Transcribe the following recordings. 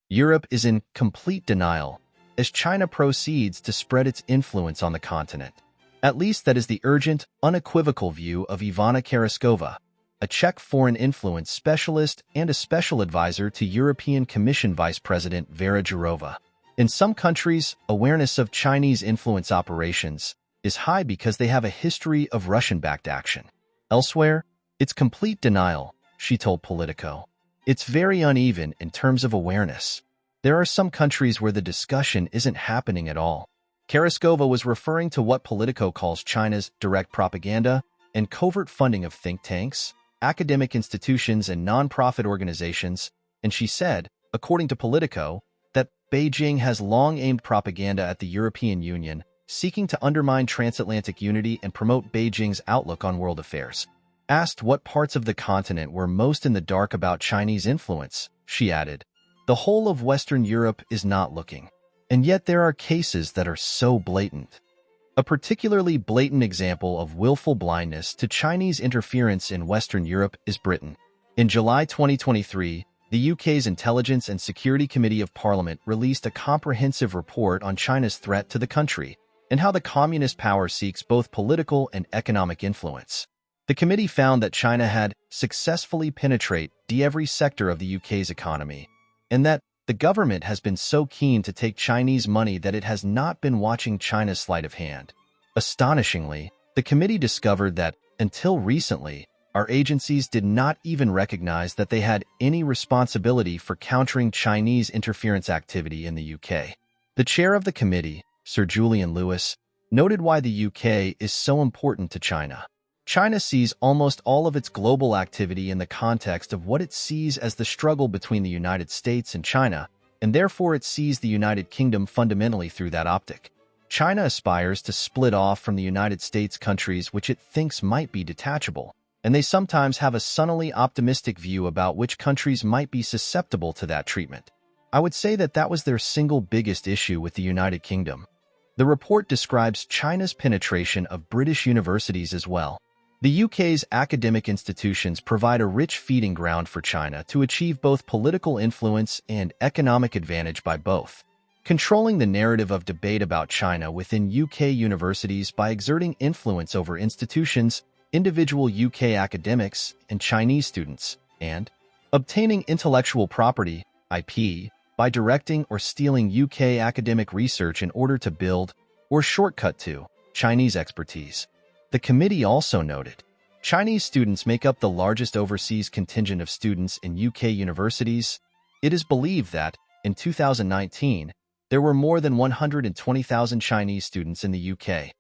Europe is in complete denial as China proceeds to spread its influence on the continent. At least that is the urgent, unequivocal view of Ivana Karaskova, a Czech foreign influence specialist and a special advisor to European Commission Vice President Vera Jourova. In some countries, awareness of Chinese influence operations is high because they have a history of Russian-backed action. Elsewhere, it's complete denial, she told Politico. It's very uneven in terms of awareness. There are some countries where the discussion isn't happening at all. Karaskova was referring to what Politico calls China's direct propaganda and covert funding of think tanks, academic institutions, and non-profit organizations, and she said, according to Politico, that Beijing has long aimed propaganda at the European Union, seeking to undermine transatlantic unity and promote Beijing's outlook on world affairs. Asked what parts of the continent were most in the dark about Chinese influence, she added, "The whole of Western Europe is not looking. And yet there are cases that are so blatant." A particularly blatant example of willful blindness to Chinese interference in Western Europe is Britain. In July 2023, the UK's Intelligence and Security Committee of Parliament released a comprehensive report on China's threat to the country and how the communist power seeks both political and economic influence. The committee found that China had successfully penetrated every sector of the UK's economy, and that the government has been so keen to take Chinese money that it has not been watching China's sleight of hand. Astonishingly, the committee discovered that, until recently, our agencies did not even recognize that they had any responsibility for countering Chinese interference activity in the UK. The chair of the committee, Sir Julian Lewis, noted why the UK is so important to China. China sees almost all of its global activity in the context of what it sees as the struggle between the United States and China, and therefore it sees the United Kingdom fundamentally through that optic. China aspires to split off from the United States countries which it thinks might be detachable, and they sometimes have a sunnily optimistic view about which countries might be susceptible to that treatment. I would say that that was their single biggest issue with the United Kingdom. The report describes China's penetration of British universities as well. The UK's academic institutions provide a rich feeding ground for China to achieve both political influence and economic advantage by both. Controlling the narrative of debate about China within UK universities by exerting influence over institutions, individual UK academics, and Chinese students, and obtaining intellectual property, IP, by directing or stealing UK academic research in order to build, or shortcut to, Chinese expertise. The committee also noted, Chinese students make up the largest overseas contingent of students in UK universities. It is believed that, in 2019, there were more than 120,000 Chinese students in the UK,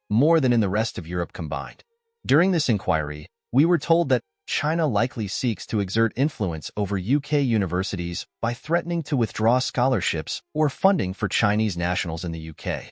more than in the rest of Europe combined. During this inquiry, we were told that China likely seeks to exert influence over UK universities by threatening to withdraw scholarships or funding for Chinese nationals in the UK.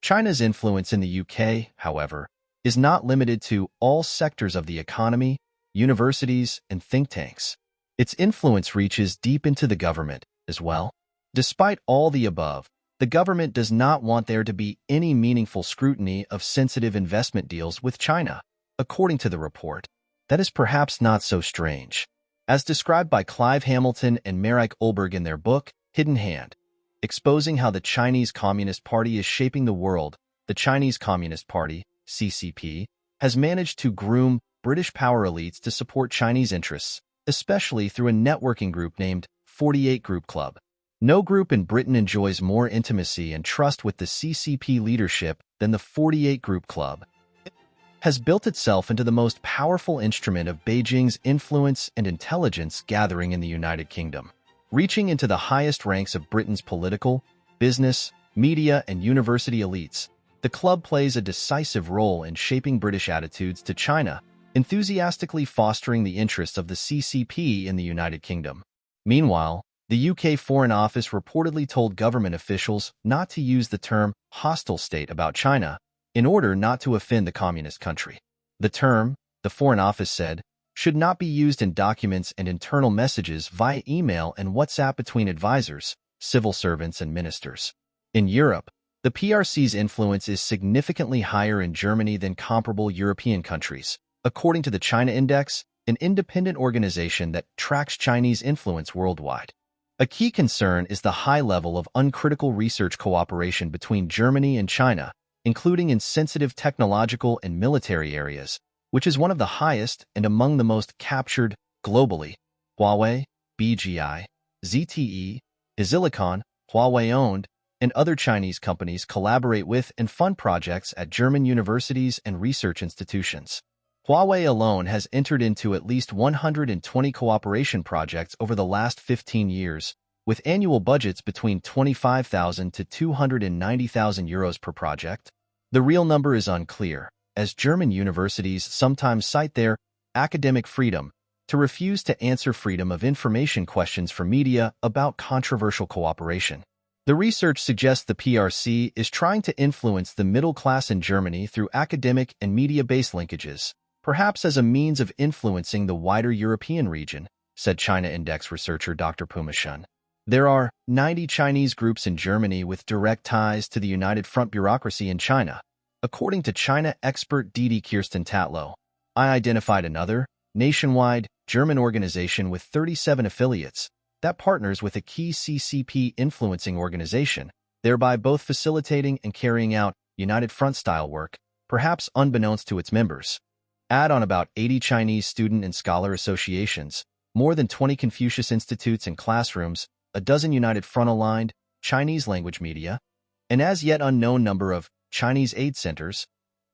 China's influence in the UK, however, is not limited to all sectors of the economy, universities, and think tanks. Its influence reaches deep into the government as well. Despite all the above, the government does not want there to be any meaningful scrutiny of sensitive investment deals with China. According to the report, that is perhaps not so strange. As described by Clive Hamilton and Marek Olberg in their book, Hidden Hand, exposing how the Chinese Communist Party is shaping the world, the Chinese Communist Party, CCP, has managed to groom British power elites to support Chinese interests, especially through a networking group named 48 Group Club. No group in Britain enjoys more intimacy and trust with the CCP leadership than the 48 Group Club. It has built itself into the most powerful instrument of Beijing's influence and intelligence gathering in the United Kingdom. Reaching into the highest ranks of Britain's political, business, media, and university elites, the club plays a decisive role in shaping British attitudes to China, enthusiastically fostering the interests of the CCP in the United Kingdom. Meanwhile, the UK Foreign Office reportedly told government officials not to use the term hostile state about China in order not to offend the communist country. The term, the Foreign Office said, should not be used in documents and internal messages via email and WhatsApp between advisors, civil servants, and ministers. In Europe, the PRC's influence is significantly higher in Germany than comparable European countries, according to the China Index, an independent organization that tracks Chinese influence worldwide. A key concern is the high level of uncritical research cooperation between Germany and China, including in sensitive technological and military areas, which is one of the highest and among the most captured globally. Huawei, BGI, ZTE, Isilicon, Huawei-owned, and other Chinese companies collaborate with and fund projects at German universities and research institutions. Huawei alone has entered into at least 120 cooperation projects over the last 15 years, with annual budgets between 25,000 to 290,000 euros per project. The real number is unclear, as German universities sometimes cite their academic freedom to refuse to answer freedom of information questions for media about controversial cooperation. The research suggests the PRC is trying to influence the middle class in Germany through academic and media-based linkages, perhaps as a means of influencing the wider European region, said China Index researcher Dr. Puma Shun. There are 90 Chinese groups in Germany with direct ties to the United Front bureaucracy in China. According to China expert Didi Kirsten Tatlow, I identified another, nationwide, German organization with 37 affiliates that partners with a key CCP influencing organization, thereby both facilitating and carrying out United Front-style work, perhaps unbeknownst to its members. Add on about 80 Chinese student and scholar associations, more than 20 Confucius institutes and classrooms, a dozen United Front-aligned Chinese language media, an as yet unknown number of Chinese aid centers,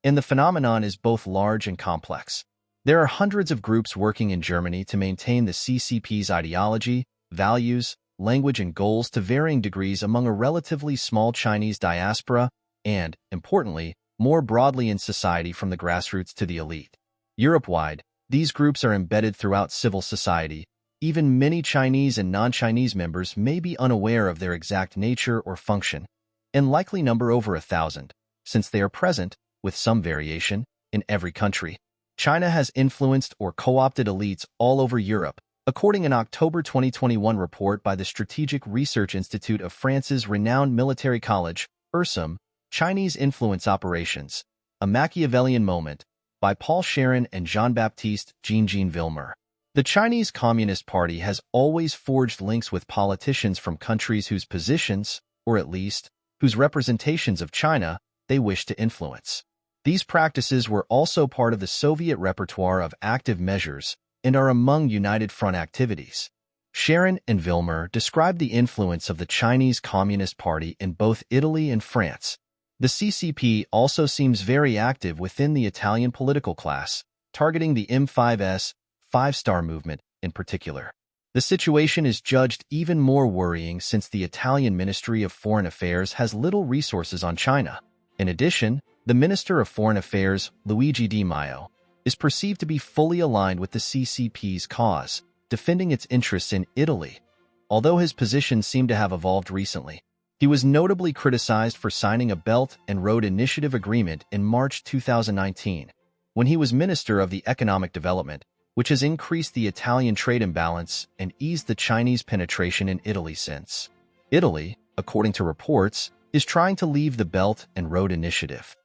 and the phenomenon is both large and complex. There are hundreds of groups working in Germany to maintain the CCP's ideology, values, language, and goals to varying degrees among a relatively small Chinese diaspora and, importantly, more broadly in society from the grassroots to the elite. Europe-wide, these groups are embedded throughout civil society. Even many Chinese and non-Chinese members may be unaware of their exact nature or function, and likely number over 1,000, since they are present, with some variation, in every country. China has influenced or co-opted elites all over Europe, according to an October 2021 report by the Strategic Research Institute of France's renowned military college, URSAM, Chinese Influence Operations, A Machiavellian Moment, by Paul Sharon and Jean-Baptiste Jean Villemer. The Chinese Communist Party has always forged links with politicians from countries whose positions, or at least, whose representations of China, they wish to influence. These practices were also part of the Soviet repertoire of active measures and are among United Front activities. Sharon and Villemer described the influence of the Chinese Communist Party in both Italy and France. The CCP also seems very active within the Italian political class, targeting the M5S, Five-Star Movement, in particular. The situation is judged even more worrying since the Italian Ministry of Foreign Affairs has little resources on China. In addition, the Minister of Foreign Affairs, Luigi Di Maio, is perceived to be fully aligned with the CCP's cause, defending its interests in Italy. Although his positions seem to have evolved recently, he was notably criticized for signing a Belt and Road Initiative agreement in March 2019, when he was Minister of the Economic Development, which has increased the Italian trade imbalance and eased the Chinese penetration in Italy since. Italy, according to reports, is trying to leave the Belt and Road Initiative.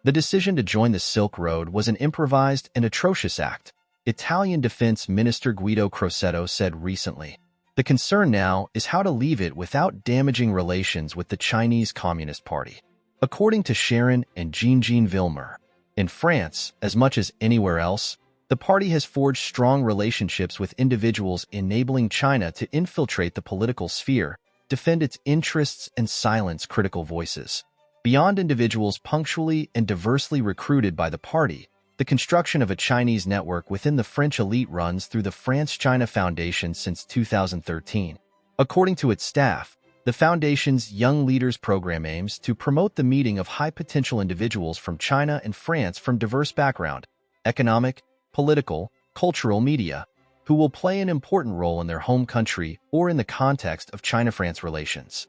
The decision to join the Silk Road was an improvised and atrocious act, Italian Defense Minister Guido Crosetto said recently. The concern now is how to leave it without damaging relations with the Chinese Communist Party. According to Sharon and Jean Villemer, in France, as much as anywhere else, the party has forged strong relationships with individuals enabling China to infiltrate the political sphere, defend its interests, and silence critical voices. Beyond individuals punctually and diversely recruited by the party, the construction of a Chinese network within the French elite runs through the France-China Foundation since 2013. According to its staff, the foundation's Young Leaders program aims to promote the meeting of high-potential individuals from China and France from diverse background, economic, political, cultural, media, who will play an important role in their home country or in the context of China-France relations.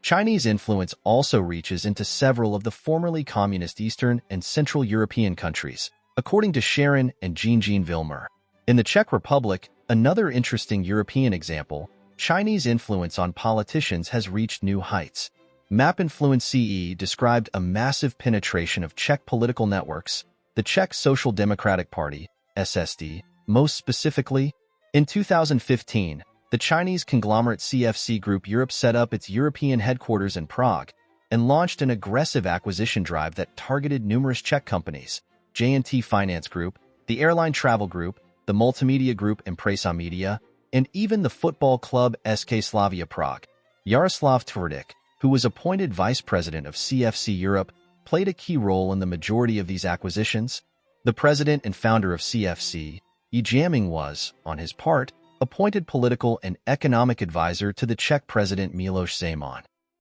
Chinese influence also reaches into several of the formerly communist Eastern and Central European countries, according to Sharon and Jean Villemer. In the Czech Republic, another interesting European example, Chinese influence on politicians has reached new heights. MapInfluence CE described a massive penetration of Czech political networks, the Czech Social Democratic Party, SSD, most specifically. In 2015, The Chinese conglomerate CFC Group Europe set up its European headquarters in Prague and launched an aggressive acquisition drive that targeted numerous Czech companies, J&T Finance Group, the Airline Travel Group, the Multimedia Group Impresa Media, and even the football club SK Slavia Prague. Yaroslav Tvrdík, who was appointed vice president of CFC Europe, played a key role in the majority of these acquisitions. The president and founder of CFC, Yi Jianming, was, on his part, appointed political and economic advisor to the Czech president Miloš Zeman.